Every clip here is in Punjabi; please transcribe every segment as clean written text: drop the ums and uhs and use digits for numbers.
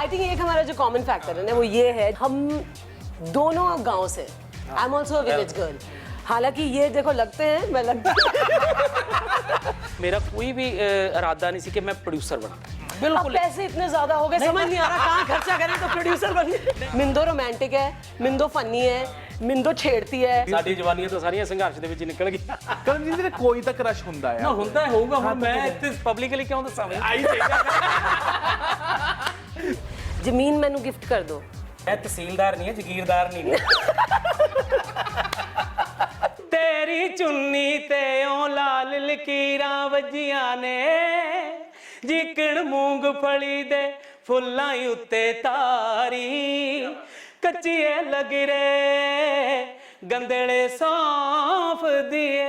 आई थिंक एक हमारा जो कॉमन फैक्टर है ना वो ये है, हम दोनों गांव से, I am also a village girl. हालांकि ये देखो लगते हैं, मैं लगती मेरा कोई भी इरादा नहीं सी कि मैं प्रोड्यूसर बना, अब बिल्कुल। पैसे इतने ज्यादा हो गए, समझ नहीं आ रहा कहाँ खर्चा करें तो प्रोड्यूसर बन गए। मिंदो रोमांटिक है, मिंदो फनी है, मिंदो छेड़ती है। ਸਾਡੀ ਜਵਾਨੀਆਂ ਤਾਂ ਸਾਰੀਆਂ ਸੰਘਰਸ਼ ਦੇ ਵਿੱਚ ਹੀ ਨਿਕਲ ਗਈਆਂ। ਕਰਮਜੀਤ ਦੇ ਕੋਈ ਤਾਂ ਕ੍ਰਸ਼ ਹੁੰਦਾ ਨਾ ਆ। ਹੁੰਦਾ ਹੋਊਗਾ, ਹੁਣ ਮੈਂ ਇੱਥੇ ਪਬਲਿਕਲੀ ਕਿਉਂ ਦੱਸਾਂ? ਆਈ ਜ਼ਮੀਨ ਮੈਨੂੰ ਗਿਫਟ ਕਰ ਦਿਓ। ਮੈਂ ਤਹਿਸੀਲਦਾਰ ਨਹੀਂ ਹੈ, ਜ਼ਗੀਰਦਾਰ ਨਹੀਂ। ਤੇਰੀ ਚੁੰਨੀ ਤੇ ਓ ਲਾਲ ਲਕੀਰਾਂ ਵੱਜੀਆਂ ਨੇ, ਜਿਕਣ ਮੂੰਗਫਲੀ ਦੇ ਫੁੱਲਾਂ ਉੱਤੇ ਤਾਰੀ, ਕੱਚੀਏ ਲਗਰੇ ਗੰਦਲੇ ਸੌਂਫ ਦੀਏ।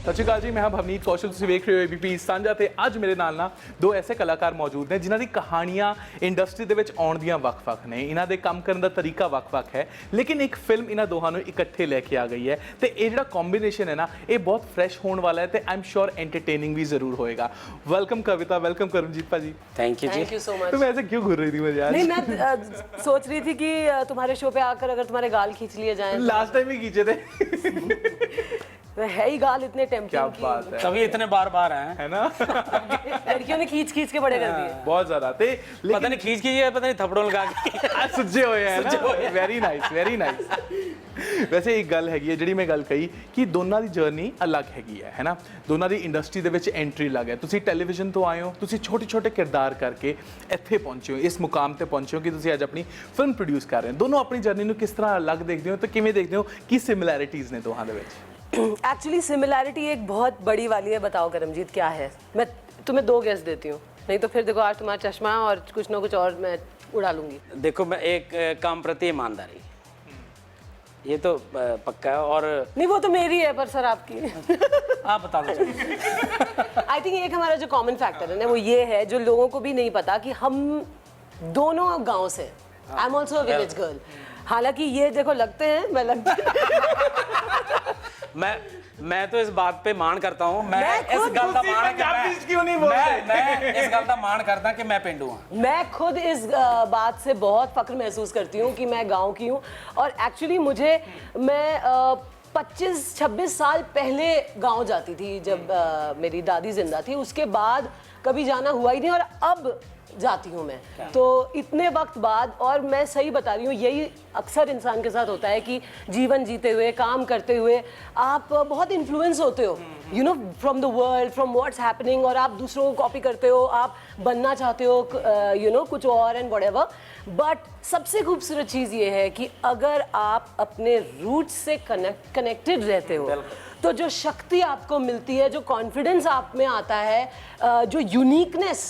ਸਤਿ ਸ਼੍ਰੀ ਅਕਾਲ ਜੀ, ਮੈਂ ਹਾਂ ਭਵਨੀਤ ਕੌਸ਼ਲ, ਤੁਸੀਂ ਵੇਖ ਰਹੇ ਹੋ ABP ਸਾਂਝਾ। ਤੇ ਅੱਜ ਮੇਰੇ ਨਾਲ ਨਾ ਦੋ ਐਸੇ ਕਲਾਕਾਰ ਮੌਜੂਦ ਨੇ ਜਿਨ੍ਹਾਂ ਦੀ ਕਹਾਣੀਆਂ ਇੰਡਸਟਰੀ ਦੇ ਵਿੱਚ ਆਉਣ ਦੀਆਂ ਵੱਖ-ਵੱਖ ਨੇ। ਇਹਨਾਂ ਦੇ ਕੰਮ ਕਰਨ ਦਾ ਤਰੀਕਾ ਵੱਖ-ਵੱਖ ਹੈ, ਲੇਕਿਨ ਇੱਕ ਫਿਲਮ ਇਹਨਾਂ ਦੋਹਾਂ ਨੂੰ ਇਕੱਠੇ ਲੈ ਕੇ ਆ ਗਈ ਹੈ। ਤੇ ਇਹ ਜਿਹੜਾ ਕੰਬੀਨੇਸ਼ਨ ਹੈ ਨਾ, ਇਹ ਬਹੁਤ ਫਰੈਸ਼ ਹੋਣ ਵਾਲਾ ਹੈ ਤੇ ਆਈ ਐਮ श्योर एंटरटेनिंग भी जरूर होएगा। वेलकम कविता, वेलकम करमजीत भाजी। थैंक यू जी। Thank you so much. तुम ऐसे क्यों घूर रही थी मुझे आज? नहीं, मैं सोच रही थी कि तुम्हारे शो पे आकर अगर तुम्हारे गाल खींच लिए जाएं। लास्ट टाइम ही खींचे थे। तो है ही गाल इतने क्या टेम्पटिंग की, बात है, तभी इतने बार हैं, है ना? लड़कियों ने खींच खींच के बड़े कर दिए। बहुत ज्यादा थे, पता लेकिन नहीं खींच की है, पता नहीं थप्पड़ों लगा के। आज सुझे हुए हैं ना। Very nice, very nice. ਵੈਸੇ ਇੱਕ ਗੱਲ ਹੈਗੀ ਹੈ ਜਿਹੜੀ ਮੈਂ ਗੱਲ ਕਹੀ ਕਿ ਦੋਨਾਂ ਦੀ ਜਰਨੀ ਅਲੱਗ ਹੈਗੀ ਹੈ ਨਾ। ਦੋਨਾਂ ਦੀ ਇੰਡਸਟਰੀ ਦੇ ਵਿੱਚ ਐਂਟਰੀ ਲੱਗ ਹੈ। ਤੁਸੀਂ ਟੈਲੀਵਿਜ਼ਨ ਤੋਂ ਆਏ ਹੋ, ਤੁਸੀਂ ਛੋਟੇ ਛੋਟੇ ਕਿਰਦਾਰ ਕਰਕੇ ਇੱਥੇ ਪਹੁੰਚੇ ਹੋ, ਇਸ ਮੁਕਾਮ ਤੇ ਪਹੁੰਚੇ ਹੋ ਕਿ ਤੁਸੀਂ ਅੱਜ ਆਪਣੀ ਫਿਲਮ ਪ੍ਰੋਡਿਊਸ ਕਰ ਰਹੇ ਹੋ। ਦੋਨੋਂ ਆਪਣੀ ਜਰਨੀ ਨੂੰ ਕਿਸ ਤਰ੍ਹਾਂ ਅਲੱਗ ਦੇਖਦੇ ਹੋ ਤੇ ਕਿਵੇਂ ਦੇਖਦੇ ਹੋ, ਕੀ ਸਿਮਿਲੈਰਿਟੀਜ਼ ਨੇ ਦੋਹਾਂ ਦੇ ਵਿੱਚ? एक्चुअली सिमिलैरिटी एक बहुत बड़ी वाली है। बताओ करमजीत क्या है? मैं तुम्हें दो गेस देती हूँ, नहीं तो फिर देखो आज तुम्हारा चश्मा और कुछ ना कुछ और मैं उड़ा लूंगी। देखो, मैं एक काम प्रति ईमानदारी, ये तो पक्का है। और नहीं वो तो मेरी है, पर सर आपकी। आप बता दो। आई थिंक एक हमारा जो कॉमन फैक्टर है ना वो ये है, जो लोगों को भी नहीं पता कि हम दोनों गांव से, I am also a village girl. हालांकि ये देखो लगते हैं, मैं लगती मैं तो इस बात पे मान करता हूँ। मैं इस खुद गल दा ਤੁਸੀਂ मान ਪੰਜਾਬੀ ਚ ਕਿਉਂ ਨਹੀਂ ਬੋਲਦੇ? मैं इस गल दा मान करता कि मैं पेंडू हाँ। मैं खुद इस बात से बहुत फख्र महसूस करती हूँ कि मैं गांव की हूँ। और एक्चुअली मुझे, मैं 25-26 साल पहले गांव जाती थी जब मेरी दादी जिंदा थी। उसके बाद कभी जाना हुआ ही नहीं और अब जाती हूँ मैं। तो इतने वक्त बाद, और मैं सही बता रही हूँ, यही अक्सर इंसान के साथ होता है कि जीवन जीते हुए, काम करते हुए आप बहुत इन्फ्लुएंस होते हो, you know, from the world, from what's happening, और आप दूसरों को कॉपी करते हो, आप बनना चाहते हो, यू नो, कुछ और एंड व्हाटएवर। बट सबसे खूबसूरत चीज़ ये है कि अगर आप अपने रूट से कनेक्टेड रहते हो तो जो शक्ति आपको मिलती है, जो कॉन्फिडेंस आप में आता है, जो यूनिकनेस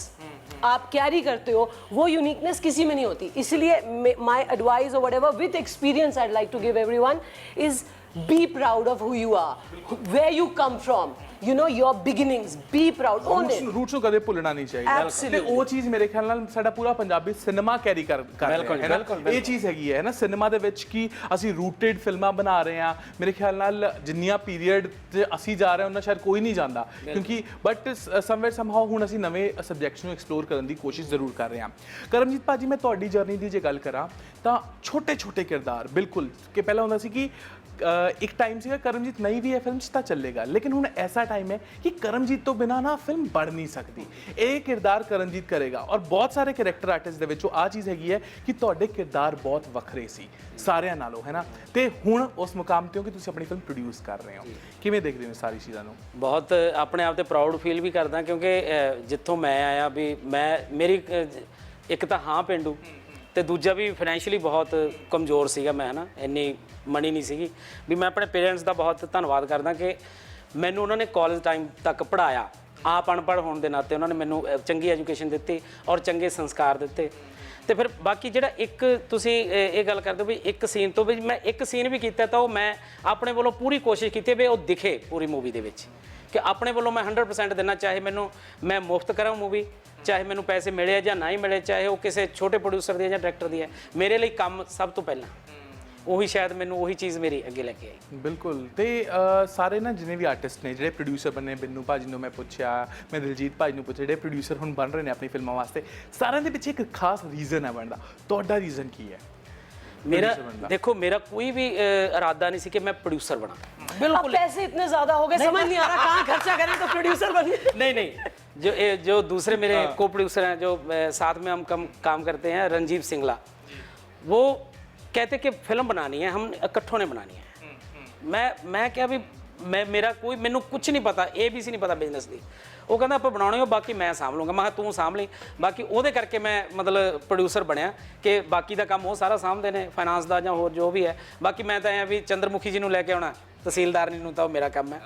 आप कैरी करते हो, वो यूनिकनेस किसी में नहीं होती। इसलिए माय एडवाइस और whatever with experience I like to give everyone is be proud of who you are, where you come from, you know, your beginnings, be proud, own it। Roots ਨੂੰ ਕਦੇ ਭੁੱਲਣਾ ਨਹੀਂ ਚਾਹੀਦਾ। Absolutely। ਤੇ ਉਹ ਚੀਜ਼ ਮੇਰੇ ਖਿਆਲ ਨਾਲ ਸਾਡਾ ਪੂਰਾ ਪੰਜਾਬੀ ਸਿਨੇਮਾ ਕੈਰੀ ਕਰ ਰਿਹਾ ਬਿਲਕੁਲ, ਹੈ ਨਾ। ਬਿਲਕੁਲ, ਇਹ ਚੀਜ਼ ਹੈਗੀ ਹੈ ਨਾ ਸਿਨੇਮਾ ਦੇ ਵਿੱਚ ਕਿ ਅਸੀਂ ਰੂਟਡ ਫਿਲਮਾਂ ਬਣਾ ਰਹੇ ਹਾਂ। ਮੇਰੇ ਖਿਆਲ ਨਾਲ ਜਿੰਨੀਆਂ ਪੀਰੀਅਡ 'ਚ ਅਸੀਂ ਜਾ ਰਹੇ ਹਾਂ ਉਹਨਾਂ ਸ਼ਾਇਦ ਕੋਈ ਨਹੀਂ ਜਾਂਦਾ, ਕਿਉਂਕਿ ਬਟ ਸਮਵੇਅਰ ਸਮਹਾਉ ਹੁਣ ਅਸੀਂ ਨਵੇਂ ਸਬਜੈਕਟਸ ਨੂੰ ਐਕਸਪਲੋਰ ਕਰਨ ਦੀ ਕੋਸ਼ਿਸ਼ ਜ਼ਰੂਰ ਕਰ ਰਹੇ ਹਾਂ। ਕਰਮਜੀਤ ਭਾਜੀ, ਮੈਂ ਤੁਹਾਡੀ ਜਰਨੀ ਦੀ ਜੇ ਗੱਲ ਕਰਾਂ ਤਾਂ ਛੋਟੇ ਛੋਟੇ ਕਿਰਦਾਰ, ਬਿਲਕੁਲ ਕਿ ਪਹਿਲਾਂ ਹੁੰਦਾ ਸੀ ਕਿ ਇੱਕ ਟਾਈਮ ਸੀਗਾ ਕਰਮਜੀਤ ਨਹੀਂ ਵੀ ਹੈ ਫਿਲਮ 'ਚ ਤਾਂ ਚੱਲੇਗਾ, ਲੇਕਿਨ ਹੁਣ ਐਸਾ ਟਾਈਮ ਹੈ ਕਿ ਕਰਮਜੀਤ ਤੋਂ ਬਿਨਾਂ ਨਾ ਫਿਲਮ ਬਣ ਨਹੀਂ ਸਕਦੀ। ਇਹ ਕਿਰਦਾਰ ਕਰਮਜੀਤ ਕਰੇਗਾ। ਔਰ ਬਹੁਤ ਸਾਰੇ ਕਰੈਕਟਰ ਆਰਟਿਸਟ ਦੇ ਵਿੱਚੋਂ ਆਹ ਚੀਜ਼ ਹੈਗੀ ਹੈ ਕਿ ਤੁਹਾਡੇ ਕਿਰਦਾਰ ਬਹੁਤ ਵੱਖਰੇ ਸੀ ਸਾਰਿਆਂ ਨਾਲੋਂ, ਹੈ ਨਾ। ਤੇ ਹੁਣ ਉਸ ਮੁਕਾਮ ਤੇ ਹੋ ਕਿ ਤੁਸੀਂ ਆਪਣੀ ਫਿਲਮ ਪ੍ਰੋਡਿਊਸ ਕਰ ਰਹੇ ਹੋ। ਕਿਵੇਂ ਦੇਖਦੇ ਹੋ ਸਾਰੀ ਚੀਜ਼ਾਂ ਨੂੰ? बहुत अपने आप ते प्राउड फील भी करदा, क्योंकि जित्थों मैं आया भी मेरी एक तो हाँ पेंडू, ਤੇ ਦੂਜਾ ਵੀ ਫਾਈਨੈਂਸ਼ੀਅਲੀ ਬਹੁਤ ਕਮਜ਼ੋਰ ਸੀਗਾ ਮੈਂ, ਹੈ ਨਾ, ਇੰਨੀ ਮਨੀ ਨਹੀਂ ਸੀਗੀ ਵੀ। ਮੈਂ ਆਪਣੇ ਪੇਰੈਂਟਸ ਦਾ ਬਹੁਤ ਧੰਨਵਾਦ ਕਰਦਾ ਕਿ ਮੈਨੂੰ ਉਹਨਾਂ ਨੇ ਕਾਲਜ ਟਾਈਮ ਤੱਕ ਪੜ੍ਹਾਇਆ। ਆਪ ਅਨਪੜ੍ਹ ਹੋਣ ਦੇ ਨਾਤੇ ਉਹਨਾਂ ਨੇ ਮੈਨੂੰ ਚੰਗੀ ਐਜੂਕੇਸ਼ਨ ਦਿੱਤੀ ਔਰ ਚੰਗੇ ਸੰਸਕਾਰ ਦਿੱਤੇ। ਤੇ ਫਿਰ ਬਾਕੀ ਜਿਹੜਾ ਇੱਕ ਤੁਸੀਂ ਇਹ ਗੱਲ ਕਰਦੇ ਹੋ ਵੀ ਇੱਕ ਸੀਨ ਤੋਂ ਵੀ ਮੈਂ ਇੱਕ ਸੀਨ ਵੀ ਕੀਤਾ ਤਾਂ ਉਹ ਮੈਂ ਆਪਣੇ ਵੱਲੋਂ ਪੂਰੀ ਕੋਸ਼ਿਸ਼ ਕੀਤੀ ਵੀ ਉਹ ਦਿਖੇ ਪੂਰੀ ਮੂਵੀ ਦੇ ਵਿੱਚ, ਕਿ ਆਪਣੇ ਵੱਲੋਂ ਮੈਂ 100% ਦੇਣਾ। ਚਾਹੇ ਮੈਨੂੰ ਮੈਂ ਮੁਫਤ ਕਰਾਂ ਮੂਵੀ, ਚਾਹੇ ਮੈਨੂੰ ਪੈਸੇ ਮਿਲੇ ਜਾਂ ਨਾ ਹੀ ਮਿਲੇ, ਚਾਹੇ ਉਹ ਕਿਸੇ ਛੋਟੇ ਪ੍ਰੋਡਿਊਸਰ ਦੀ ਜਾਂ ਡਾਇਰੈਕਟਰ ਦੀ ਹੈ, ਮੇਰੇ ਲਈ ਕੰਮ ਸਭ ਤੋਂ ਪਹਿਲਾਂ ਉਹੀ ਸ਼ਾਇਦ ਮੈਨੂੰ ਉਹੀ ਚੀਜ਼ ਮੇਰੀ ਅੱਗੇ ਲੈ ਕੇ ਆਈ। ਬਿਲਕੁਲ। ਤੇ ਸਾਰੇ ਨਾ ਜਿੰਨੇ ਵੀ ਆਰਟਿਸਟ ਨੇ ਜਿਹੜੇ ਪ੍ਰੋਡਿਊਸਰ ਬਣੇ, ਬਿੰਨੂ ਭਾਜੀ ਨੂੰ ਮੈਂ ਪੁੱਛਿਆ, ਮੈਂ ਦਿਲਜੀਤ ਭਾਜੀ ਨੂੰ ਪੁੱਛਿਆ, ਜਿਹੜੇ ਪ੍ਰੋਡਿਊਸਰ ਹੁਣ ਬਣ ਰਹੇ ਨੇ ਆਪਣੀ ਫਿਲਮਾਂ ਵਾਸਤੇ, ਸਾਰਿਆਂ ਦੇ ਪਿੱਛੇ ਇੱਕ ਖਾਸ ਰੀਜ਼ਨ ਹੈ ਬਣਦਾ। ਤੁਹਾਡਾ ਰੀਜ਼ਨ ਕੀ ਹੈ? ਮੇਰਾ ਦੇਖੋ, ਮੇਰਾ ਕੋਈ ਵੀ ਇਰਾਦਾ ਨਹੀਂ ਸੀ कि मैं प्रोड्यूसर बना, बिल्कुल। पैसे इतने ज्यादा हो गए, समझ नहीं आ रहा कहाँ खर्चा करें तो प्रोड्यूसर बनिए। नहीं, जो दूसरे मेरे को प्रोड्यूसर हैं, जो साथ में हम काम करते हैं, रंजीव सिंगला, वो कहते कि फिल्म बनानी है, हम इकट्ठों ने बनानी है। मैं क्या भी मेरा कोई मैनू कुछ नहीं पता, ABC नहीं पता बिजनेस की। ਉਹ ਕਹਿੰਦਾ ਆਪਾਂ ਬਣਾਉਣੇ ਹੋ, ਬਾਕੀ ਮੈਂ ਸਾਂਭ ਲੂੰਗਾ। ਮੈਂ ਕਿਹਾ ਤੂੰ ਸਾਂਭ ਲਈ। ਬਾਕੀ ਉਹਦੇ ਕਰਕੇ ਮੈਂ ਮਤਲਬ ਪ੍ਰੋਡਿਊਸਰ ਬਣਿਆ ਕਿ ਬਾਕੀ ਦਾ ਕੰਮ ਉਹ ਸਾਰਾ ਸਾਂਭਦੇ ਨੇ, ਫਾਈਨਾਂਸ ਦਾ ਜਾਂ ਹੋਰ ਜੋ ਵੀ ਹੈ। ਬਾਕੀ ਮੈਂ ਤਾਂ ਐਂ ਵੀ ਚੰਦਰਮੁਖੀ ਜੀ ਨੂੰ ਲੈ ਕੇ ਆਉਣਾ, ਤਹਿਸੀਲਦਾਰਨੀ ਨੂੰ, ਤਾਂ ਉਹ ਮੇਰਾ ਕੰਮ ਹੈ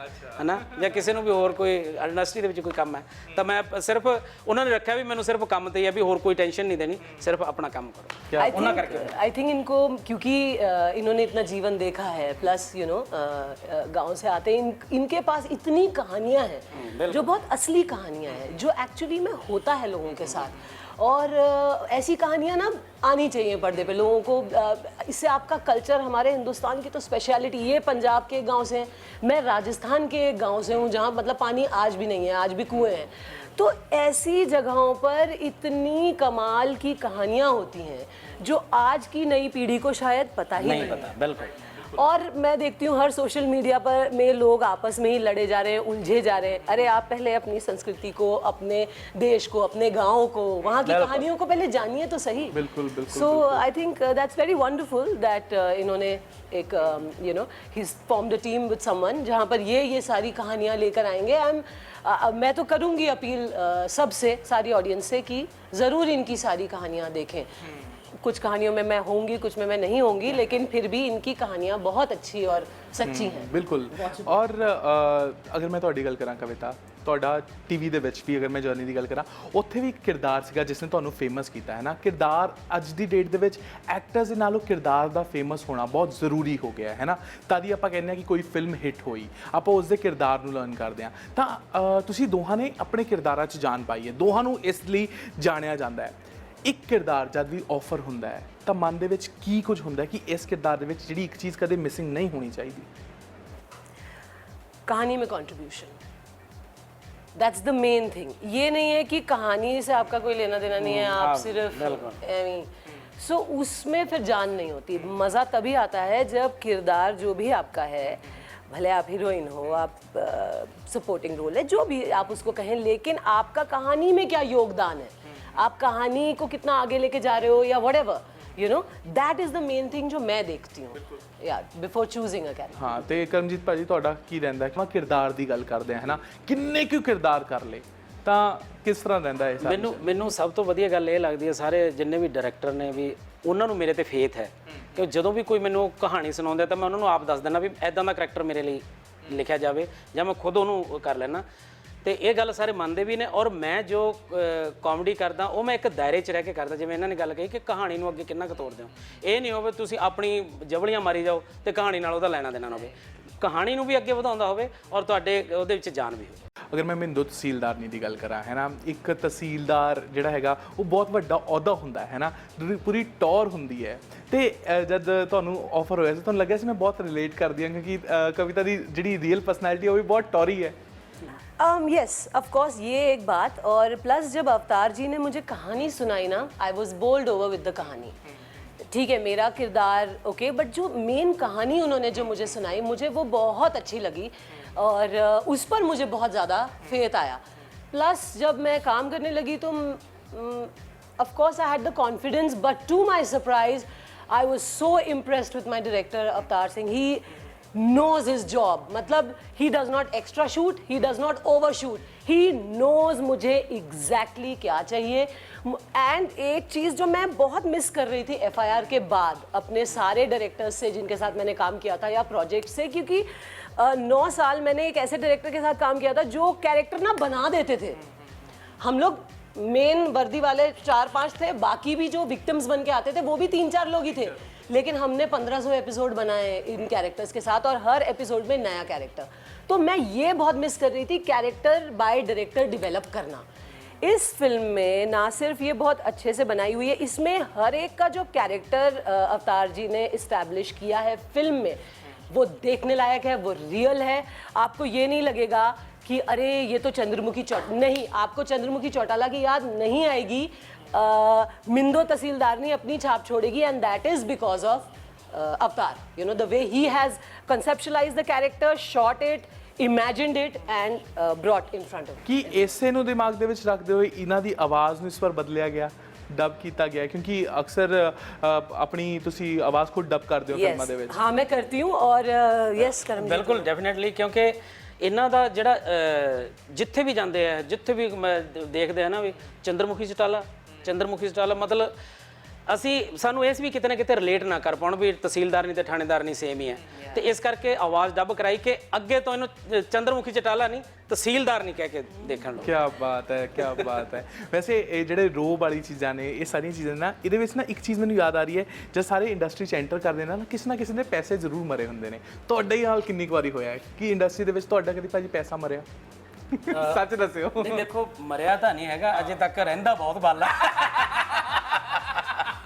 ਨਾ, ਜਾਂ ਕਿਸੇ ਨੂੰ ਵੀ ਹੋਰ ਕੋਈ ਇੰਡਸਟਰੀ ਦੇ ਵਿੱਚ ਕੋਈ ਕੰਮ ਹੈ ਤਾਂ ਮੈਂ ਸਿਰਫ ਉਹਨਾਂ ਨੇ ਰੱਖਿਆ ਵੀ ਮੈਨੂੰ ਸਿਰਫ ਕੰਮ ਤੇ ਹੀ ਹੈ, ਵੀ ਹੋਰ ਕੋਈ ਟੈਨਸ਼ਨ ਨਹੀਂ ਦੇਣੀ, ਸਿर्फ अपना काम करो। ਉਹਨਾਂ ਕਰਕੇ आई थिंक इनको, क्योंकि इन्होंने इतना जीवन देखा है, प्लस यू नो गांव से आते हैं, इनके पास इतनी कहानियां हैं जो बहुत असली कहानियां हैं, जो एक्चुअली में होता है लोगों के साथ। और ऐसी कहानियां ना आनी चाहिए पर्दे पे लोगों को। इससे आपका कल्चर, हमारे हिंदुस्तान की तो स्पेशलिटी, ये पंजाब के गांव से हैं, मैं राजस्थान के गांव से हूँ जहाँ मतलब पानी आज भी नहीं है, आज भी कुएं हैं। तो ऐसी जगहों पर इतनी कमाल की कहानियां होती हैं जो आज की नई पीढ़ी को शायद पता ही नहीं पता। बिल्कुल। और मैं देखती हूँ हर सोशल मीडिया पर में लोग आपस में ही लड़े जा रहे हैं, उलझे जा रहे हैं। अरे आप पहले अपनी संस्कृति को, अपने देश को, अपने गाँव को, वहाँ की कहानियों को पहले जानिए तो सही। बिल्कुल बिल्कुल। So I think that's very wonderful that इन्होंने एक you know he formed a team with someone जहाँ पर ये सारी कहानियाँ लेकर आएंगे। मैं तो करूँगी अपील सबसे, सारी ऑडियंस से, कि ज़रूर इनकी सारी कहानियाँ देखें। कुछ कहानियों में मैं होंगी, कुछ में मैं नहीं होंगी, लेकिन फिर भी इनकी कहानियाँ बहुत अच्छी और सच्ची हैं। बिल्कुल। और अगर मैं ਤੁਹਾਡੀ ਗੱਲ ਕਰਾਂ ਕਵਿਤਾ, ਤੁਹਾਡਾ ਟੀਵੀ ਦੇ ਵਿੱਚ ਵੀ ਅਗਰ ਮੈਂ ਜਰਨੀ ਦੀ ਗੱਲ ਕਰਾਂ, ਉੱਥੇ ਵੀ ਕਿਰਦਾਰ ਸੀਗਾ ਜਿਸ ਨੇ ਤੁਹਾਨੂੰ ਫੇਮਸ ਕੀਤਾ ਹੈ ਨਾ। ਕਿਰਦਾਰ ਅੱਜ ਦੀ ਡੇਟ ਦੇ ਵਿੱਚ ਐਕਟਰਸ ਦੇ ਨਾਲੋਂ ਕਿਰਦਾਰ ਦਾ ਫੇਮਸ ਹੋਣਾ ਬਹੁਤ ਜ਼ਰੂਰੀ ਹੋ ਗਿਆ ਹੈ ਨਾ। ਤਦ ਹੀ ਆਪਾਂ ਕਹਿੰਦੇ ਹਾਂ ਕਿ ਕੋਈ ਫਿਲਮ ਹਿੱਟ ਹੋਈ, ਆਪਾਂ ਉਸ ਦੇ ਕਿਰਦਾਰ ਨੂੰ ਲਰਨ ਕਰਦੇ ਹਾਂ। ਤਾਂ ਤੁਸੀਂ ਦੋਹਾਂ ਨੇ ਆਪਣੇ ਕਿਰਦਾਰਾਂ 'ਚ ਜਾਨ ਪਾਈ ਹੈ, ਦੋਹਾਂ ਨੂੰ ਇਸ ਲਈ ਜਾਣਿਆ ਜਾਂਦਾ ਹੈ। ਇੱਕ ਕਿਰਦਾਰ ਜਦ ਵੀ ਆਫਰ ਹੁੰਦਾ ਹੈ ਤਾਂ ਮਨ ਦੇ ਵਿੱਚ ਕੀ ਕੁਝ ਹੁੰਦਾ ਹੈ ਕਿ ਇਸ ਕਿਰਦਾਰ ਦੇ ਵਿੱਚ ਜਿਹੜੀ ਇੱਕ ਚੀਜ਼ ਕਦੇ ਮਿਸਿੰਗ ਨਹੀਂ ਹੋਣੀ ਚਾਹੀਦੀ? कहानी में contribution, that's the main thing. ये नहीं है कि कहानी से आपका कोई लेना देना नहीं है, आप सिर्फ सो उसमें फिर जान नहीं होती। मज़ा तभी आता है जब किरदार जो भी आपका है, भले आप हीरोइन हो, आप सपोर्टिंग रोल है, जो भी आप उसको कहें, लेकिन आपका कहानी में क्या योगदान है, आप कहानी को कितना आगे लेके जा रहे हो, या whatever, you know, that is the main thing जो मैं देखती हूँ या बिफोर चूजिंग अ कैरेक्टर। हाँ, ਤੇ ਕਰਮਜੀਤ ਭਾਜੀ ਤੁਹਾਡਾ ਕੀ ਰਹਿੰਦਾ ਕਿ ਕਿਰਦਾਰ ਦੀ ਗੱਲ ਕਰਦੇ ਆ ਹੈ ਨਾ, ਕਿੰਨੇ ਕਿਉਂ ਕਿਰਦਾਰ ਕਰ ਲੇ ਤਾਂ ਕਿਸ ਤਰ੍ਹਾਂ ਰਹਿੰਦਾ ਹੈ? ਮੈਨੂੰ ਸਭ ਤੋਂ ਵਧੀਆ ਗੱਲ ਇਹ ਲੱਗਦੀ ਹੈ, ਸਾਰੇ ਜਿੰਨੇ ਵੀ ਡਾਇਰੈਕਟਰ ਨੇ ਵੀ ਉਹਨਾਂ ਨੂੰ ਮੇਰੇ ਤੇ ਫੇਥ ਹੈ ਕਿ ਜਦੋਂ ਵੀ ਕੋਈ ਮੈਨੂੰ ਕਹਾਣੀ ਸੁਣਾਉਂਦਾ ਤਾਂ ਮੈਂ ਉਹਨਾਂ ਨੂੰ ਆਪ ਦੱਸ ਦਿੰਦਾ ਵੀ ਐਦਾਂ ਦਾ ਕਰੈਕਟਰ ਮੇਰੇ ਲਈ ਲਿਖਿਆ ਜਾਵੇ, ਜਾਂ ਮੈਂ ਖੁਦ ਉਹਨੂੰ ਕਰ ਲੈਣਾ। ਤੇ ਇਹ ਗੱਲ ਸਾਰੇ ਮੰਨਦੇ ਵੀ ਨੇ। ਔਰ ਮੈਂ ਜੋ ਕਾਮੇਡੀ ਕਰਦਾ ਉਹ ਮੈਂ ਇੱਕ ਦਾਇਰੇ 'ਚ ਰਹਿ ਕੇ ਕਰਦਾ। ਜਿਵੇਂ ਇਹਨਾਂ ਨੇ ਗੱਲ ਕਹੀ ਕਿ ਕਹਾਣੀ ਨੂੰ ਅੱਗੇ ਕਿੰਨਾ ਕੁ ਤੋੜਦੇ ਹੋ, ਇਹ ਨਹੀਂ ਹੋਵੇ ਤੁਸੀਂ ਆਪਣੀ ਜਵਲੀਆਂ ਮਾਰੀ ਜਾਓ ਤੇ ਕਹਾਣੀ ਨਾਲ ਉਹਦਾ ਲੈਣਾ ਦੇਣਾ ਨਾ ਹੋਵੇ, ਕਹਾਣੀ ਨੂੰ ਵੀ ਅੱਗੇ ਵਧਾਉਂਦਾ ਹੋਵੇ ਔਰ ਤੁਹਾਡੇ ਉਹਦੇ ਵਿੱਚ ਜਾਨ ਵੀ ਹੋਵੇ। ਅਗਰ ਮੈਂ ਮਿੰਦੋ ਤਹਿਸੀਲਦਾਰਨੀ ਦੀ ਗੱਲ ਕਰਾਂ ਹੈ ਨਾ, ਇੱਕ ਤਹਿਸੀਲਦਾਰ ਜਿਹੜਾ ਹੈਗਾ ਉਹ ਬਹੁਤ ਵੱਡਾ ਅਹੁਦਾ ਹੁੰਦਾ ਹੈ ਨਾ, ਪੂਰੀ ਟੌਰ ਹੁੰਦੀ ਹੈ। ਤੇ ਜਦ ਤੁਹਾਨੂੰ ਆਫਰ ਹੋਇਆ ਸੀ ਤੁਹਾਨੂੰ ਲੱਗਿਆ ਸੀ ਮੈਂ ਬਹੁਤ ਰਿਲੇਟ ਕਰਦੀ ਹਾਂ ਕਿਉਂਕਿ ਕਵਿਤਾ ਦੀ ਜਿਹੜੀ ਰੀਅਲ ਪਰਸਨੈਲਿਟੀ ਉਹ ਵੀ ਬਹੁਤ ਟੌਰੀ है। यस ऑफ कोर्स, ये एक बात। और प्लस जब अवतार जी ने मुझे कहानी सुनाई ना, I was bowled over with the कहानी। ठीक है, मेरा किरदार ओके, बट जो मेन कहानी उन्होंने जो मुझे सुनाई, मुझे वो बहुत अच्छी लगी और उस पर मुझे बहुत ज़्यादा फेथ आया। प्लस जब मैं काम करने लगी तो of course I had the confidence, but to my surprise I was so impressed with my director Avtar Singh. He knows his job, मतलब he does not extra shoot, he does not overshoot, he knows मुझे exactly क्या चाहिए। एंड एक चीज़ जो मैं बहुत मिस कर रही थी FIR के बाद अपने सारे डायरेक्टर्स से जिनके साथ मैंने काम किया था या प्रोजेक्ट से, क्योंकि 9 साल मैंने एक ऐसे डायरेक्टर के साथ काम किया था जो कैरेक्टर ना बना देते थे। हम लोग मेन वर्दी वाले 4-5 थे, बाकी भी जो विक्टिम्स बन के आते थे वो भी 3-4 लोग ही थे, लेकिन हमने 1500 एपिसोड बनाए इन कैरेक्टर्स के साथ और हर एपिसोड में नया कैरेक्टर। तो मैं ये बहुत मिस कर रही थी, कैरेक्टर बाय डायरेक्टर डेवलप करना। इस फिल्म में ना सिर्फ ये बहुत अच्छे से बनाई हुई है, इसमें हर एक का जो कैरेक्टर अवतार जी ने इस्टेब्लिश किया है फिल्म में, वो देखने लायक है, वो रियल है। आपको ये नहीं लगेगा कि अरे ये तो चंद्रमुखी नहीं, आपको चंद्रमुखी चौटाला की याद नहीं आएगी। मिंदो तहसीलदारनी अपनी छाप छोड़ेगी, and that is because of Avtar. You know the way he has conceptualized the character, shot it, imagined it and brought in front of ਕੀ ਇਸੇ ਨੂੰ ਦਿਮਾਗ ਦੇ ਵਿੱਚ ਰੱਖਦੇ ਹੋਏ ਇਹਨਾਂ ਦੀ ਆਵਾਜ਼ ਨੂੰ ਇਸ ਵਾਰ ਬਦਲਿਆ ਗਿਆ, ਡਬ ਕੀਤਾ ਗਿਆ? ਕਿਉਂਕਿ ਅਕਸਰ ਆਪਣੀ ਤੁਸੀਂ ਆਵਾਜ਼ ਖੁਦ ਡਬ ਕਰਦੇ ਹੋ ਫਿਲਮਾਂ ਦੇ ਵਿੱਚ। हाँ मैं करती हूँ, और यस करम ਬਿਲਕੁਲ ਡੈਫੀਨਿਟਲੀ, ਕਿਉਂਕਿ ਇਹਨਾਂ ਦਾ ਜਿਹੜਾ ਜਿੱਥੇ ਵੀ ਜਾਂਦੇ ਆ, ਜਿੱਥੇ ਵੀ ਦੇਖਦੇ ਆ ਨਾ ਵੀ ਚੰਦਰਮੁਖੀ ਚਟਾਲਾ ਮਤਲਬ ਅਸੀਂ ਸਾਨੂੰ ਇਸ ਵੀ ਕਿਤੇ ਨਾ ਕਿਤੇ ਰਿਲੇਟ ਨਾ ਕਰ ਪਾਉਣ ਵੀ ਤਹਿਸੀਲਦਾਰ ਨਹੀਂ ਤੇ ਥਾਣੇਦਾਰ ਨਹੀਂ ਸੇਮ ਹੀ ਹੈ, ਤੇ ਇਸ ਕਰਕੇ ਆਵਾਜ਼ ਡੱਬ ਕਰਾਈ ਕਿ ਅੱਗੇ ਤੋਂ ਇਹਨੂੰ ਚੰਦਰਮੁਖੀ ਚਟਾਲਾ ਨਹੀਂ ਤਹਿਸੀਲਦਾਰ ਨਹੀਂ ਕਹਿ ਕੇ ਦੇਖਣ ਲਓ। ਕੀ ਬਾਤ ਹੈ, ਕੀ ਬਾਤ ਹੈ। ਵੈਸੇ ਇਹ ਜਿਹੜੇ ਰੋਬ ਵਾਲੀ ਚੀਜ਼ਾਂ ਨੇ, ਇਹ ਸਾਰੀਆਂ ਚੀਜ਼ਾਂ ਨਾ, ਇਹਦੇ ਵਿੱਚ ਨਾ ਇੱਕ ਚੀਜ਼ ਮੈਨੂੰ ਯਾਦ ਆ ਰਹੀ ਹੈ, ਜਦ ਸਾਰੇ ਇੰਡਸਟਰੀ 'ਚ ਐਂਟਰ ਕਰਦੇ ਨਾ ਕਿਸੇ ਨਾ ਕਿਸੇ ਦੇ ਪੈਸੇ ਜ਼ਰੂਰ ਮਰੇ ਹੁੰਦੇ ਨੇ। ਤੁਹਾਡਾ ਹੀ ਹਾਲ ਕਿੰਨੀ ਕੁ ਵਾਰੀ ਹੋਇਆ ਹੈ ਕਿ ਇੰਡਸਟਰੀ ਦੇ ਵਿੱਚ ਤੁਹਾਡਾ ਕਦੀ ਭਾਜੀ ਪੈਸਾ ਮਰਿਆ? ਸੱਚ ਦੱਸਿਓ। ਨਹੀਂ ਦੇਖੋ, ਮਰਿਆ ਤਾਂ ਨਹੀਂ ਹੈਗਾ ਅਜੇ ਤੱਕ, ਰਹਿੰਦਾ ਬਹੁਤ ਬਾਲਾ।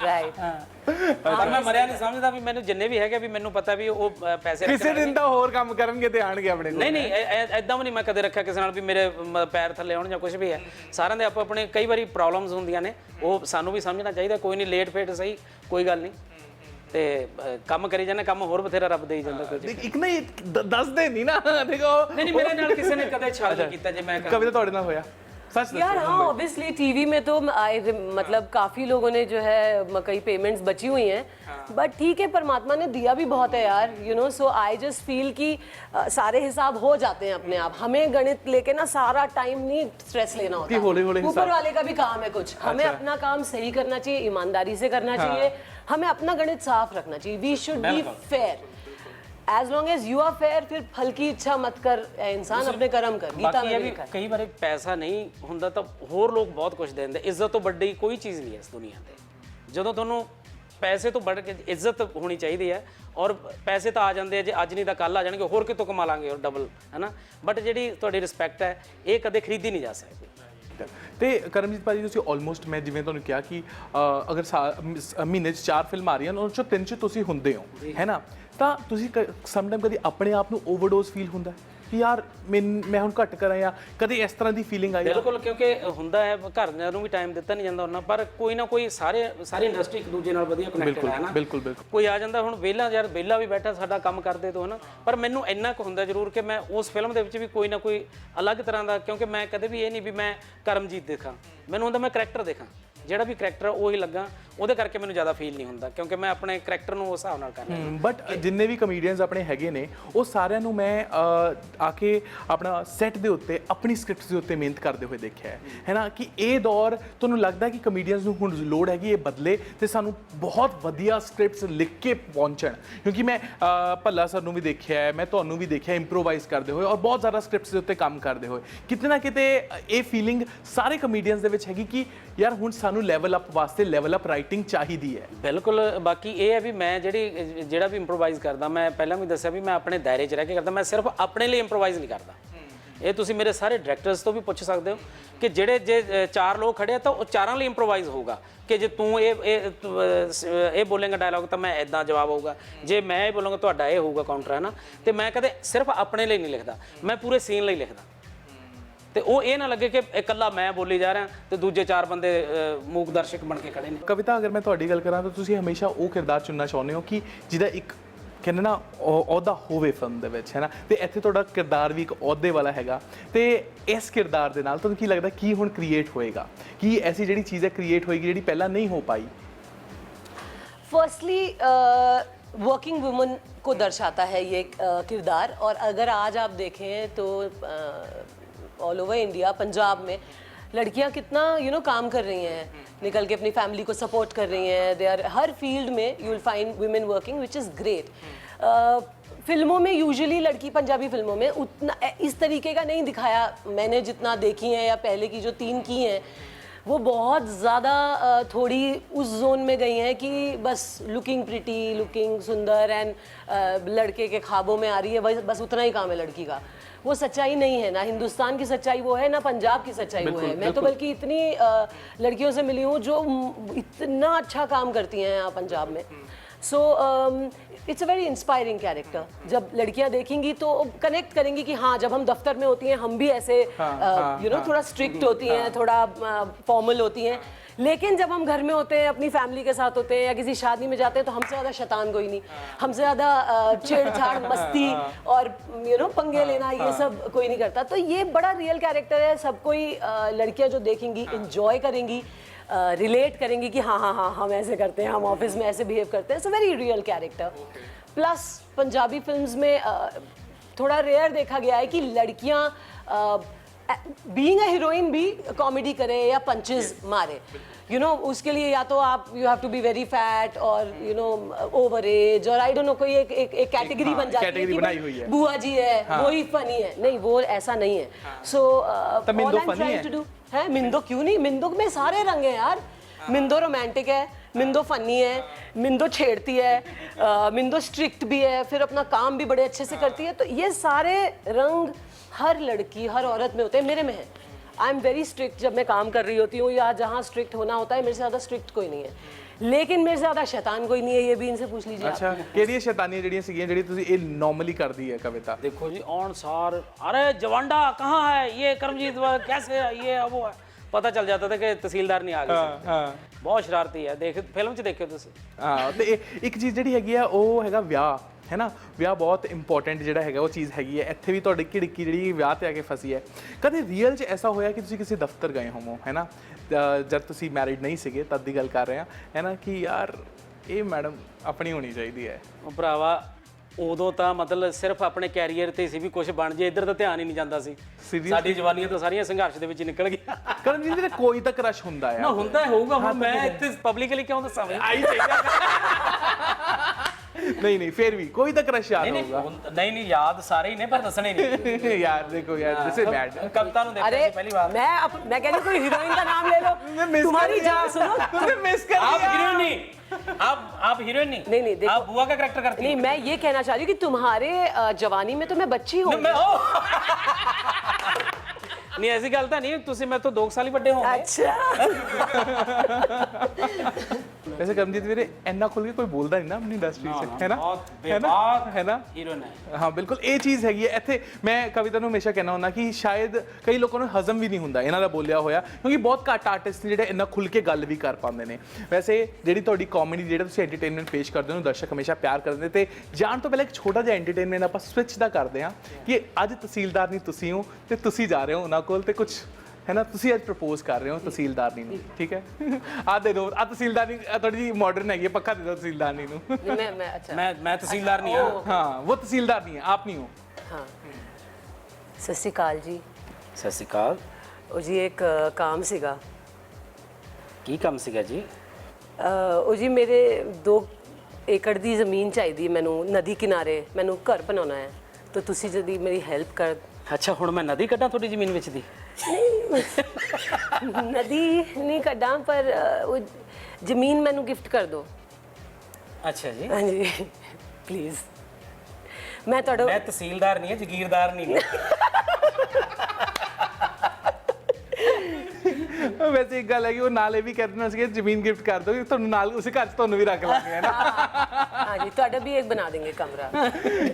राइट। ਪਰ ਮੈਂ ਮਰਿਆ ਨਹੀਂ ਸਮਝਦਾ ਵੀ ਮੈਨੂੰ ਜਿੰਨੇ ਵੀ ਹੈਗੇ ਵੀ ਮੈਨੂੰ ਪਤਾ ਵੀ ਉਹ ਪੈਸੇ ਕਿਸੇ ਦਿਨ ਤਾਂ ਹੋਰ ਕੰਮ ਕਰਨਗੇ ਤੇ ਆਣਗੇ ਆਪਣੇ ਕੋਲ। ਨਹੀਂ ਐਦਾਂ ਵੀ ਨਹੀਂ ਮੈਂ ਕਦੇ ਰੱਖਿਆ ਕਿਸੇ ਨਾਲ ਵੀ ਮੇਰੇ ਪੈਰ ਥੱਲੇ ਆਉਣ ਜਾਂ ਕੁਝ ਵੀ ਹੈ। ਸਾਰਿਆਂ ਦੇ ਆਪੋ ਆਪਣੇ ਕਈ ਵਾਰੀ ਪ੍ਰੋਬਲਮਸ ਹੁੰਦੀਆਂ ਨੇ, ਉਹ ਸਾਨੂੰ ਵੀ ਸਮਝਣਾ ਚਾਹੀਦਾ। ਕੋਈ ਨਹੀਂ, ਲੇਟ ਫੇਟ ਸਹੀ, ਕੋਈ ਗੱਲ ਨਹੀਂ, ਤੇ ਕੰਮ ਕਰੀ ਜਾਂਦੇ, ਕੰਮ ਹੋਰ ਬਥੇਰਾ ਰੱਬ ਦੇ ਹੀ ਜਾਂਦਾ। ਕੁਝ ਇੱਕ ਨਾ ਦੱਸਦੇ ਨਹੀਂ ਨਾ, ਦੇਖੋ। ਨਹੀਂ ਮੇਰੇ ਨਾਲ ਕਿਸੇ ਨੇ ਕਦੇ ਛਲ ਨਹੀਂ ਕੀਤਾ ਜੇ मैं कभी तो ਤੁਹਾਡੇ ਨਾਲ ਹੋਇਆ? सच यार हाँ, ऑब्वियसली टीवी में तो मतलब काफी लोगों ने जो है कई पेमेंट्स बची हुई हैं, बट ठीक है, परमात्मा ने दिया भी बहुत है यार, you know. So I just feel कि सारे हिसाब हो जाते हैं अपने आप। हमें गणित लेके ना सारा टाइम नहीं स्ट्रेस लेना होता, हौले-हौले ऊपर वाले का भी काम है कुछ। हमें अपना काम सही करना चाहिए, ईमानदारी से करना चाहिए, हमें अपना गणित साफ रखना चाहिए। We should be fair. As long as you are fair, फिर फल की इच्छा मत कर इंसान, अपने कर्म कर। गीता में लिखा है। ਕਈ ਵਾਰੀ ਪੈਸਾ ਨਹੀਂ ਹੁੰਦਾ ਤਾਂ ਹੋਰ ਲੋਕ ਬਹੁਤ ਕੁਝ ਦੇ ਦਿੰਦੇ। ਇੱਜ਼ਤ ਤੋਂ ਵੱਡੀ ਕੋਈ ਚੀਜ਼ ਨਹੀਂ ਹੈ ਇਸ ਦੁਨੀਆ ਤੇ। ਜਦੋਂ ਤੁਹਾਨੂੰ ਪੈਸੇ ਤੋਂ ਵੱਧ ਕੇ ਇੱਜ਼ਤ ਹੋਣੀ ਚਾਹੀਦੀ ਹੈ, ਔਰ ਪੈਸੇ ਤਾਂ ਆ ਜਾਂਦੇ ਆ, ਜੇ ਅੱਜ ਨਹੀਂ ਤਾਂ ਕੱਲ ਆ ਜਾਣਗੇ, ਹੋਰ ਕਿਤੋਂ ਕਮਾ ਲਾਂਗੇ, ਔਰ ਡਬਲ, ਹੈ ਨਾ। ਬਟ ਜਿਹੜੀ ਤੁਹਾਡੀ ਰਿਸਪੈਕਟ ਹੈ, ਇਹ ਕਦੇ ਖਰੀਦੀ ਨਹੀਂ ਜਾ ਸਕਦੀ। ਤੇ ਕਰਮਜੀਤ ਭਾਜੀ, ਤੁਸੀਂ ਆਲਮੋਸਟ, ਮੈਂ ਜਿਵੇਂ ਤੁਹਾਨੂੰ ਕਿਹਾ ਕਿ ਅਗਰ ਮਹੀਨੇ 'ਚ 4 ਫਿਲਮਾਂ ਆ ਰਹੀਆਂ ਨੇ, ਉਹਨਾਂ 'ਚੋਂ 3 'ਚ ਤੁਸੀਂ ਹੁੰਦੇ ਹੋ, ਹੈ ਨਾ। ਤਾਂ ਤੁਸੀਂ ਸਮ ਟਾਈਮ ਕਦੀ ਆਪਣੇ ਆਪ ਨੂੰ ਓਵਰਡੋਜ਼ ਫੀਲ ਹੁੰਦਾ ਕਿ ਯਾਰ ਮੈਂ ਹੁਣ ਘੱਟ ਕਰਾਂ, ਜਾਂ ਕਦੇ ਇਸ ਤਰ੍ਹਾਂ ਦੀ ਫੀਲਿੰਗ ਆਈ? ਬਿਲਕੁਲ, ਕਿਉਂਕਿ ਹੁੰਦਾ ਹੈ, ਘਰਦਿਆਂ ਨੂੰ ਵੀ ਟਾਈਮ ਦਿੱਤਾ ਨਹੀਂ ਜਾਂਦਾ ਉਹਨਾਂ, ਪਰ ਕੋਈ ਨਾ ਕੋਈ ਸਾਰੀ ਇੰਡਸਟਰੀ ਇੱਕ ਦੂਜੇ ਨਾਲ ਵਧੀਆ ਕਨੈਕਟਡ ਹੈ ਨਾ। ਬਿਲਕੁਲ ਬਿਲਕੁਲ। ਕੋਈ ਆ ਜਾਂਦਾ, ਹੁਣ ਵਿਹਲਾ ਯਾਰ ਵਿਹਲਾ ਵੀ ਬੈਠਾ ਸਾਡਾ ਕੰਮ ਕਰਦੇ ਤੋਂ, ਹੈ ਨਾ। ਪਰ ਮੈਨੂੰ ਇੰਨਾ ਕੁ ਹੁੰਦਾ ਜ਼ਰੂਰ ਕਿ ਮੈਂ ਉਸ ਫਿਲਮ ਦੇ ਵਿੱਚ ਵੀ ਕੋਈ ਨਾ ਕੋਈ ਅਲੱਗ ਤਰ੍ਹਾਂ ਦਾ, ਕਿਉਂਕਿ ਮੈਂ ਕਦੇ ਵੀ ਇਹ ਨਹੀਂ ਵੀ ਮੈਂ ਕਰਮਜੀਤ ਦੇਖਾਂ, ਮੈਨੂੰ ਹੁੰਦਾ ਮੈਂ ਕਰੈਕਟਰ ਦੇਖਾਂ। ਜਿਹੜਾ ਵੀ ਕਰੈਕਟਰ ਉਹੀ ਲੱਗਾ, ਉਹਦੇ ਕਰਕੇ ਮੈਨੂੰ ਜ਼ਿਆਦਾ ਫੀਲ ਨਹੀਂ ਹੁੰਦਾ, ਕਿਉਂਕਿ ਮੈਂ ਆਪਣੇ ਕਰੈਕਟਰ ਨੂੰ ਉਸ ਹਿਸਾਬ ਨਾਲ ਕਰ ਰਿਹਾ। ਬਟ ਜਿੰਨੇ ਵੀ ਕਮੇਡੀਅਨਸ ਆਪਣੇ ਹੈਗੇ ਨੇ, ਉਹ ਸਾਰਿਆਂ ਨੂੰ ਮੈਂ ਆ ਕੇ ਆਪਣਾ ਸੈੱਟ ਦੇ ਉੱਤੇ ਆਪਣੀ ਸਕ੍ਰਿਪਟਸ ਦੇ ਉੱਤੇ ਮਿਹਨਤ ਕਰਦੇ ਹੋਏ ਦੇਖਿਆ ਹੈ ਨਾ। ਕਿ ਇਹ ਦੌਰ ਤੁਹਾਨੂੰ ਲੱਗਦਾ ਕਿ ਕਮੇਡੀਅਨਸ ਨੂੰ ਹੁਣ ਲੋੜ ਹੈਗੀ ਇਹ ਬਦਲੇ, ਤੇ ਸਾਨੂੰ ਬਹੁਤ ਵਧੀਆ ਸਕ੍ਰਿਪਟਸ ਲਿਖ ਕੇ ਪਹੁੰਚਣ। ਕਿਉਂਕਿ ਮੈਂ ਭੱਲਾ ਸਰ ਨੂੰ ਵੀ ਦੇਖਿਆ ਹੈ, ਮੈਂ ਤੁਹਾਨੂੰ ਵੀ ਦੇਖਿਆ ਇੰਪਰੋਵਾਈਜ਼ ਕਰਦੇ ਹੋਏ, ਔਰ ਬਹੁਤ ਜ਼ਿਆਦਾ ਸਕ੍ਰਿਪਟਸ ਦੇ ਉੱਤੇ ਕੰਮ ਕਰਦੇ ਹੋਏ। ਕਿਤੇ ਨਾ ਕਿਤੇ ਇਹ ਫੀਲਿੰਗ ਸਾਰੇ ਕਮੇਡੀਅਨਸ ਦੇ ਵਿੱਚ ਹੈਗੀ ਕਿ ਯਾਰ ਹੁਣ ਸਾਨੂੰ ਲੈਵਲ ਅਪ ਵਾਸਤੇ ਲੈਵਲ ਅਪ ਰਾਈਟਿੰਗ ਚਾਹੀਦੀ ਹੈ। ਬਿਲਕੁਲ। ਬਾਕੀ ਇਹ ਹੈ ਵੀ ਮੈਂ ਜਿਹੜਾ ਵੀ ਇੰਪਰੋਵਾਈਜ਼ ਕਰਦਾ, ਮੈਂ ਪਹਿਲਾਂ ਵੀ ਦੱਸਿਆ ਵੀ ਮੈਂ ਆਪਣੇ ਦਾਇਰੇ 'ਚ ਰਹਿ ਕੇ ਕਰਦਾ, ਮੈਂ ਸਿਰਫ ਆਪਣੇ ਲਈ ਇੰਪਰੋਵਾਈਜ਼ ਨਹੀਂ ਕਰਦਾ। ਇਹ ਤੁਸੀਂ ਮੇਰੇ ਸਾਰੇ ਡਾਇਰੈਕਟਰਸ ਤੋਂ ਵੀ ਪੁੱਛ ਸਕਦੇ ਹੋ ਕਿ ਜਿਹੜੇ ਜੇ 4 ਲੋਕ ਖੜੇ ਆ ਤਾਂ ਉਹ 4 ਲਈ ਇੰਪਰੋਵਾਈਜ਼ ਹੋਊਗਾ ਕਿ ਜੇ ਤੂੰ ਇਹ ਬੋਲੇਂਗਾ ਡਾਇਲੌਗ ਤਾਂ ਮੈਂ ਇਦਾਂ ਜਵਾਬ ਹੋਊਗਾ, ਜੇ ਮੈਂ ਇਹ ਬੋਲਾਂਗਾ ਤੁਹਾਡਾ ਇਹ ਹੋਊਗਾ ਕਾਊਂਟਰ, ਹੈ ਨਾ। ਤੇ ਮੈਂ ਕਦੇ ਸਿਰਫ ਆਪਣੇ ਲਈ ਨਹੀਂ ਲਿਖਦਾ, ਮੈਂ ਪੂਰੇ ਸੀਨ ਲਈ ਲਿਖਦਾ। ਤੇ ਉਹ ਇਹ ਨਾ ਲੱਗੇ ਕਿ ਇਕੱਲਾ ਮੈਂ ਬੋਲੀ ਜਾ ਰਿਹਾ ਤੇ ਦੂਜੇ 4 ਬੰਦੇ ਮੂਕ ਦਰਸ਼ਕ ਬਣ ਕੇ ਖੜੇ ਨੇ। ਕਵਿਤਾ, ਅਗਰ ਮੈਂ ਤੁਹਾਡੀ ਗੱਲ ਕਰਾਂ ਤਾਂ ਤੁਸੀਂ ਹਮੇਸ਼ਾ ਉਹ ਕਿਰਦਾਰ ਚੁਣਨਾ ਚਾਹੁੰਦੇ ਹੋ ਕਿ ਜਿਹਦਾ ਇੱਕ ਕਹਿੰਦੇ ਨਾ ਅਹੁਦਾ ਹੋਵੇ ਫਿਲਮ ਦੇ ਵਿੱਚ, ਹੈ ਨਾ। ਤੇ ਇੱਥੇ ਤੁਹਾਡਾ ਕਿਰਦਾਰ ਵੀ ਇੱਕ ਅਹੁਦੇ ਵਾਲਾ ਹੈਗਾ, ਤੇ ਇਸ ਕਿਰਦਾਰ ਦੇ ਨਾਲ ਤੁਹਾਨੂੰ ਕੀ ਲੱਗਦਾ ਕੀ ਹੁਣ ਕ੍ਰੀਏਟ ਹੋਏਗਾ, ਕੀ ਐਸੀ ਜਿਹੜੀ ਚੀਜ਼ ਹੈ ਕ੍ਰੀਏਟ ਹੋਏਗੀ ਜਿਹੜੀ ਪਹਿਲਾਂ ਨਹੀਂ ਹੋ ਪਾਈ? फर्स्टली वर्किंग वुमन को दर्शाता है ये किरदार, और अगर आज आप देखें तो ऑल ओवर इंडिया, पंजाब में लड़कियां कितना काम कर रही हैं, निकल के अपनी फैमिली को सपोर्ट कर रही हैं। दे आर हर फील्ड में you will find women working, which is great. फिल्मों में यूजुअली लड़की, पंजाबी फिल्मों में उतना इस तरीके का नहीं दिखाया मैंने, जितना देखी हैं या पहले की जो 3 की हैं, वो बहुत ज़्यादा थोड़ी उस जोन में गई हैं कि बस लुकिंग प्रिटी, लुकिंग सुंदर एंड लड़के के ख्वाबों में आ रही है, बस उतना ही काम है लड़की का। वो सच्चाई नहीं है, ना हिंदुस्तान की सच्चाई वो है, ना पंजाब की सच्चाई वो है। मैं तो बल्कि इतनी लड़कियों से मिली हूँ जो इतना अच्छा काम करती हैं यहाँ पंजाब में। So it's a very inspiring character. जब लड़कियां देखेंगी तो कनेक्ट करेंगी कि हाँ, जब हम दफ्तर में होती हैं हम भी ऐसे थोड़ा स्ट्रिक्ट होती हैं, थोड़ा फॉर्मल होती हैं, लेकिन जब हम घर में होते हैं, अपनी फैमिली के साथ होते हैं या किसी शादी में जाते हैं, तो हमसे ज़्यादा शैतान कोई नहीं, हमसे ज़्यादा छेड़छाड़, मस्ती और पंगे लेना ये सब कोई नहीं करता। तो ये बड़ा रियल कैरेक्टर है। सब कोई लड़कियां जो देखेंगी इंजॉय करेंगी, रिलेट करेंगी कि हाँ हाँ हाँ हम ऐसे करते हैं, हम ऑफिस में ऐसे बिहेव करते हैं। It's a very real character. Plus Punjabi films में थोड़ा रेयर देखा गया है कि लड़कियां बीइंग अ हीरोइन भी कॉमेडी करे या पंचेस मारे। उसके लिए या तो आप you have to be very fat और ओवर एज और आई डोंट नो, कोई एक कैटेगरी बन जाती है कि बुआ जी है वो ही फनी है। नहीं, वो ऐसा नहीं है। So all I am trying to do है, मिंदो क्यों नहीं, मिंदो में सारे रंग हैं यार। मिंदो रोमांटिक है, मिंदो फनी है, मिंदो छेड़ती है, मिंदो स्ट्रिक्ट भी है, फिर अपना काम भी बड़े अच्छे से करती है। तो ये सारे रंग हर लड़की, हर औरत में होते हैं, मेरे में है। आई एम वेरी स्ट्रिक्ट जब मैं काम कर रही होती हूँ या जहाँ स्ट्रिक्ट होना होता है, मेरे से ज़्यादा स्ट्रिक्ट कोई नहीं है, लेकिन मेरे से ज़्यादा शैतान कोई नहीं है। ये भी इनसे पूछ लीजिए। अच्छा, ਕਿਹੜੀਆਂ ਸ਼ੈਤਾਨੀਆਂ ਜਿਹੜੀਆਂ ਸੀਗੀਆਂ ਜਿਹੜੀ ਤੁਸੀਂ ਇਹ ਨਾਰਮਲੀ ਕਰਦੀ ਹੈ ਕਵਿਤਾ? देखो जी, ऑन सार अरे जवांडा कहाँ है, ये करमजीत कैसे है, ये वो है, पता चल जाता था कि तहसीलदार नहीं आ गए। हाँ, बहुत शरारती है। देख फिल्म च देखियो तुसी। ਹਾਂ, ਤੇ ਇੱਕ ਚੀਜ਼ ਜਿਹੜੀ ਹੈਗੀ ਆ ਉਹ ਹੈਗਾ ਵਿਆਹ, ਹੈ ਨਾ। ਵਿਆਹ ਬਹੁਤ ਇੰਪੋਰਟੈਂਟ ਜਿਹੜਾ ਹੈਗਾ ਉਹ ਚੀਜ਼ ਹੈਗੀ ਹੈ। ਇੱਥੇ ਵੀ ਤੁਹਾਡੀ ਘਿੜਕੀ ਜਿਹੜੀ ਵਿਆਹ ਤੇ ਆ ਕੇ ਫਸੀ ਹੈ। ਕਦੇ ਰੀਅਲ 'ਚ ਐਸਾ ਹੋਇਆ ਕਿ ਤੁਸੀਂ ਕਿਸੇ ਦਫ਼ਤਰ ਗਏ ਹੋਵੋ, ਹੈ ਨਾ, ਜਦ ਤੁਸੀਂ ਮੈਰਿਡ ਨਹੀਂ ਸੀਗੇ ਤਦ ਦੀ ਗੱਲ ਕਰ ਰਹੇ ਹਾਂ, ਹੈ ਨਾ, ਕਿ ਯਾਰ ਇਹ ਮੈਡਮ ਆਪਣੀ ਹੋਣੀ ਚਾਹੀਦੀ ਹੈ? ਉਹ ਭਰਾਵਾ ਉਦੋਂ ਤਾਂ ਮਤਲਬ ਸਿਰਫ ਆਪਣੇ ਕੈਰੀਅਰ ਤੇ ਸੀ ਵੀ ਕੁਝ ਬਣ ਜੇ, ਇੱਧਰ ਤਾਂ ਧਿਆਨ ਹੀ ਨਹੀਂ ਜਾਂਦਾ ਸੀ। ਸਾਡੀ ਜਵਾਨੀਆਂ ਤਾਂ ਸਾਰੀਆਂ ਸੰਘਰਸ਼ ਦੇ ਵਿੱਚ ਨਿਕਲ ਗਈਆਂ। ਕਰਮਜੀਤ ਜੀ, ਕੋਈ ਤਾਂ ਕ੍ਰਸ਼ ਹੁੰਦਾ ਹੈ ਨਾ, ਹੁੰਦਾ ਹੋਊਗਾ। ਹੁਣ ਮੈਂ ਇੱਥੇ ਪਬਲਿਕਲੀ ਕਿਉਂ ਦੱਸਾਂ? ਆਈ ਚਾਹੀਦਾ। ਨਹੀਂ ਨਹੀਂ, ਫਿਰ ਵੀ ਕੋਈ ਤਾਂ ਕ੍ਰਸ਼ ਯਾਦ ਹੋਊਗਾ। नहीं नहीं, याद सारे ही ने पर दसने नहीं। यार देखो यार, दिस इज बैड। कविता नु देखा थी पहली बार। मैं कह रही कोई हीरोइन का नाम ले लो, तुम्हारी जान सुनो। तुमने मिस कर आप दिया। हीरोइन नहीं, आप हीरोइन नहीं। नहीं देखो, आप बुआ का कैरेक्टर करती नहीं, मैं ये कहना चाह रही हूँ कि तुम्हारे जवानी में तो मैं बच्ची हूँ। नहीं, ऐसी गल तो नहीं, तुसी मैं तो 2 साल ही बड़े हो। अच्छा। वैसे करमजीत ਵੀਰੇ ਇੰਨਾ ਖੁੱਲ ਕੇ ਕੋਈ ਬੋਲਦਾ ਨਹੀਂ ਨਾ ਆਪਣੀ ਇੰਡਸਟਰੀ 'ਚ, ਹੈ ਨਾ, ਹੈ ਨਾ। ਹੀਰੋਇਨ ਹੈ। ਹਾਂ ਬਿਲਕੁਲ, ਇਹ ਚੀਜ਼ ਹੈਗੀ ਹੈ ਇੱਥੇ। ਮੈਂ ਕਵਿਤਾ ਨੂੰ ਹਮੇਸ਼ਾ ਕਹਿਣਾ ਹੁੰਦਾ ਕਿ ਸ਼ਾਇਦ ਕਈ ਲੋਕਾਂ ਨੂੰ ਹਜ਼ਮ ਵੀ ਨਹੀਂ ਹੁੰਦਾ ਇਹਨਾਂ ਦਾ ਬੋਲਿਆ ਹੋਇਆ, ਕਿਉਂਕਿ ਬਹੁਤ ਘੱਟ ਆਰਟਿਸਟ ਨੇ ਜਿਹੜੇ ਇੰਨਾ ਖੁੱਲ ਕੇ ਗੱਲ ਵੀ ਕਰ ਪਾਉਂਦੇ ਨੇ। ਵੈਸੇ ਜਿਹੜੀ ਤੁਹਾਡੀ ਕਾਮੇਡੀ, ਜਿਹੜਾ ਤੁਸੀਂ ਐਂਟਰਟੇਨਮੈਂਟ ਪੇਸ਼ ਕਰਦੇ ਹੋ, ਦਰਸ਼ਕ ਹਮੇਸ਼ਾ ਪਿਆਰ ਕਰਦੇ ਨੇ। ਤੇ ਜਾਣ ਤੋਂ ਪਹਿਲਾਂ ਇੱਕ ਛੋਟਾ ਜਿਹਾ ਐਂਟਰਟੇਨਮੈਂਟ ਆਪਾਂ ਸਵਿਚ ਦਾ ਕਰਦੇ ਹਾਂ ਕਿ ਅੱਜ ਤਹਿਸੀਲਦਾਰ ਨਹੀਂ ਤੁਸੀਂ ਹੋ ਤੇ ਤੁਸੀਂ ਜਾ ਰਹੇ ਹੋ ਉਹਨਾਂ ਕੋਲ ਤੇ ਕੁਝ, ਹੈ ਨਾ, ਤੁਸੀਂ ਅੱਜ ਪ੍ਰਪੋਜ਼ ਕਰ ਰਹੇ ਹੋ ਤਹਿਸੀਲਦਾਰਨੀ ਨੂੰ, ਠੀਕ ਹੈ? ਆ ਦੇ ਦਿਓ, ਆ ਤਹਿਸੀਲਦਾਰਨੀ ਥੋੜੀ ਜਿਹੀ ਮਾਡਰਨ ਹੈਗੀ ਹੈ, ਪੱਖਾ ਦੇ ਦਿਓ ਤਹਿਸੀਲਦਾਰਨੀ ਨੂੰ। मैं तहसीलदार नहीं हूं। हाँ, वो तहसीलदार नहीं है, आप नहीं हो। हाँ, सत श्री अकाल जी। सत श्री अकाल। ਉਹ ਜੀ ਇੱਕ काम ਸੀਗਾ। की काम सीगा जी? ਉਹ ਜੀ ਮੇਰੇ 2 ਏਕੜ ਦੀ ਜ਼ਮੀਨ ਚਾਹੀਦੀ ਹੈ ਮੈਨੂੰ, ਨਦੀ ਕਿਨਾਰੇ ਮੈਨੂੰ ਘਰ ਬਣਾਉਣਾ ਹੈ, ਤਾਂ ਤੁਸੀਂ ਜਦੀ ਮੇਰੀ ਹੈਲਪ ਕਰ। अच्छा, हुण मैं नदी कड्डां थोड़ी जमीन विच दी? नदी नहीं कड्डां, पर वो जमीन मैनू गिफ्ट कर दो। अच्छा जी। हाँ जी, प्लीज। मैं तहसीलदार नहीं है, जगीरदार नहीं। वैसे एक गल है कि वो नाले भी कहते हैं जमीन गिफ्ट कर दो, ਤੁਹਾਨੂੰ ਨਾਲ ਉਸੇ ਘਰ 'ਚ ਤੁਹਾਨੂੰ ਵੀ ਰੱਖ ਲਾਂਗੇ, ਹੈ ਨਾ। हाँ जी, ਤੁਹਾਡਾ भी एक बना देंगे कमरा।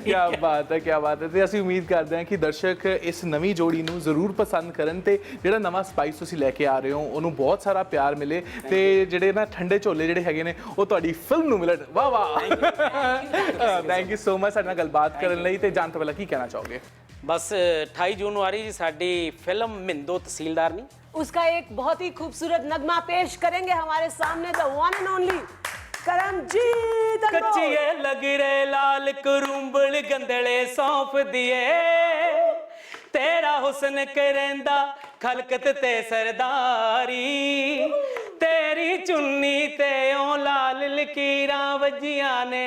क्या बात है, क्या बात है। ਤੇ ਅਸੀਂ ਉਮੀਦ ਕਰਦੇ ਹਾਂ ਕਿ ਦਰਸ਼ਕ ਇਸ ਨਵੀਂ ਜੋੜੀ ਨੂੰ ਜ਼ਰੂਰ ਪਸੰਦ ਕਰਨ ਤੇ ਜਿਹੜਾ ਨਵਾਂ ਸਪਾਈਸ ਤੁਸੀਂ ਲੈ ਕੇ ਆ ਰਹੇ ਹੋ ਉਹਨੂੰ ਬਹੁਤ ਸਾਰਾ ਪਿਆਰ ਮਿਲੇ ਤੇ ਜਿਹੜੇ ਨਾ ਠੰਡੇ ਝੋਲੇ ਜਿਹੜੇ ਹੈਗੇ ਨੇ ਉਹ ਤੁਹਾਡੀ ਫਿਲਮ ਨੂੰ ਮਿਲਣ। ਵਾਹ ਵਾਹ, ਥੈਂਕ ਯੂ ਸੋ ਮਚ ਸਾਡੇ ਨਾਲ ਗੱਲਬਾਤ ਕਰਨ ਲਈ। ਤੇ ਜਾਣ ਤੋਂ ਪਹਿਲਾਂ ਕੀ ਕਹਿਣਾ ਚਾਹੋਗੇ? बस 28 जून आ रही जी साडी फिल्म मिंदो तहसीलदार नहीं। उसका एक बहुत ही खूबसूरत नगमा पेश करेंगे हमारे सामने, the one and only Karamjit. कच्चिए लग रहे लाल करूंबल गंदले सौंप दिए, तेरा हुस्न करेंदा खलकत ते सरदारी, तेरी चुन्नी ते ओ लाल लकीरां वजियां ने,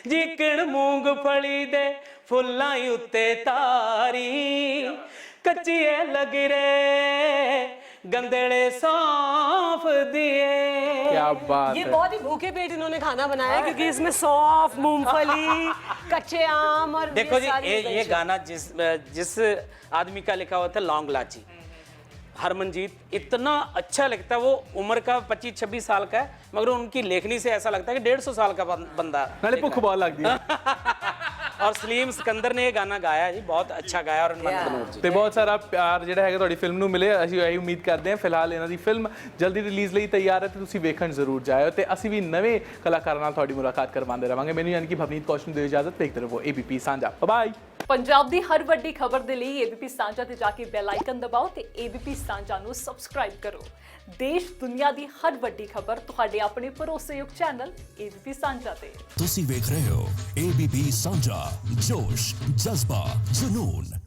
जिकण मूंगफली दे फुल्लां उत्ते तारी, कच्चिए लग रे गंदेड़े सौंफ दिए। क्या बात ये है। बहुत ही भूखे पेट इन्होंने खाना बनाया क्योंकि इसमें सौंफ, मूंगफली, कच्चे आम और देखो जी, सारी ये वेजिटेबल। गाना जिस आदमी का लिखा हुआ था लौंग लाची, हरमनजीत, इतना अच्छा लगता है। वो उम्र का 25-26 साल का है, मगर उनकी लेखनी से ऐसा लगता है कि 150 साल का बंदा। नाले भुख बहुत लगती है। और सलीम सिकंदर ने ये गाना गाया है जी, बहुत अच्छा गाया। और अनंत कनौर जी ਤੇ ਬਹੁਤ ਸਾਰਾ ਪਿਆਰ ਜਿਹੜਾ ਹੈਗਾ ਤੁਹਾਡੀ ਫਿਲਮ ਨੂੰ ਮਿਲੇ, ਅਸੀਂ ਇਹੀ ਉਮੀਦ ਕਰਦੇ ਹਾਂ। ਫਿਲਹਾਲ ਇਹਨਾਂ ਦੀ ਫਿਲਮ ਜਲਦੀ ਰਿਲੀਜ਼ ਲਈ ਤਿਆਰ ਹੈ ਤੇ ਤੁਸੀਂ ਵੇਖਣ ਜ਼ਰੂਰ ਜਾਇਓ ਤੇ ਅਸੀਂ ਵੀ ਨਵੇਂ ਕਲਾਕਾਰਾਂ ਨਾਲ ਤੁਹਾਡੀ ਮੁਲਾਕਾਤ ਕਰਵਾਉਂਦੇ ਰਵਾਂਗੇ। ਮੈਨੂੰ ਯਾਨੀ ਕਿ ਭਵਨੀਤ ਕੌਸ਼ਲ ਨੂੰ ਦਿਓ ਇਜਾਜ਼ਤ। ਦੇਖਦੇ ਰਹੋ ABP ਸਾਂਝਾ। ਬਾਏ। ਪੰਜਾਬ ਦੀ ਹਰ ਵੱਡੀ ਖਬਰ ਦੇ ਲਈ ABP ਸਾਂਝਾ ਤੇ ਜਾ ਕੇ ਬੈਲ ਆਈਕਨ ਦਬਾਓ ਤੇ ABP ਸਾਂਝਾ ਨੂੰ ਸਬਸਕ੍ਰਾਈਬ ਕਰੋ। ਦੇਸ਼ ਦੁਨੀਆ ਦੀ ਹਰ ਵੱਡੀ ਖਬਰ ਤੁਹਾਡੇ ਆਪਣੇ ਭਰੋਸੇਯੋਗ ਚੈਨਲ ABP ਸਾਂਝਾ ਤੇ। ਤੁਸੀਂ ਵੇਖ ਰਹੇ ਹੋ ABP ਸਾਂਝਾ, ਜੋਸ਼, ਜਜ਼ਬਾ, ਜਨੂਨ।